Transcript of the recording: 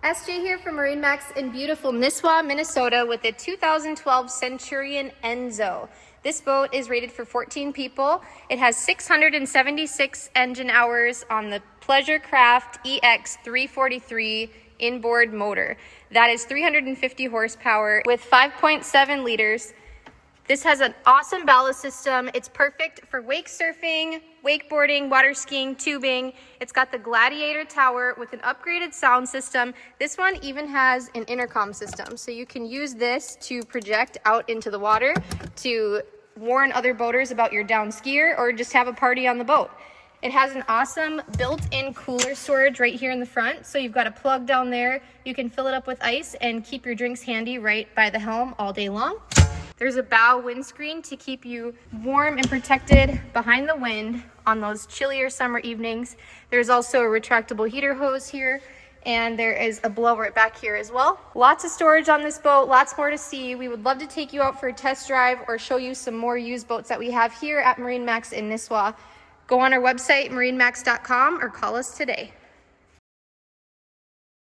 SJ here from MarineMax in beautiful Nisswa, Minnesota with a 2012 Centurion Enzo. This boat is rated for 14 people. It has 676 engine hours on the Pleasure Craft EX343 inboard motor. That is 350 horsepower with 5.7 liters. This has an awesome ballast system. It's perfect for wake surfing, wakeboarding, water skiing, tubing. It's got the Gladiator tower with an upgraded sound system. This one even has an intercom system, so you can use this to project out into the water to warn other boaters about your down skier or just have a party on the boat. It has an awesome built-in cooler storage right here in the front. So you've got a plug down there. You can fill it up with ice and keep your drinks handy right by the helm all day long. There's a bow windscreen to keep you warm and protected behind the wind on those chillier summer evenings. There's also a retractable heater hose here, and there is a blower back here as well. Lots of storage on this boat, lots more to see. We would love to take you out for a test drive or show you some more used boats that we have here at MarineMax in Nisswa. Go on our website, MarineMax.com, or call us today.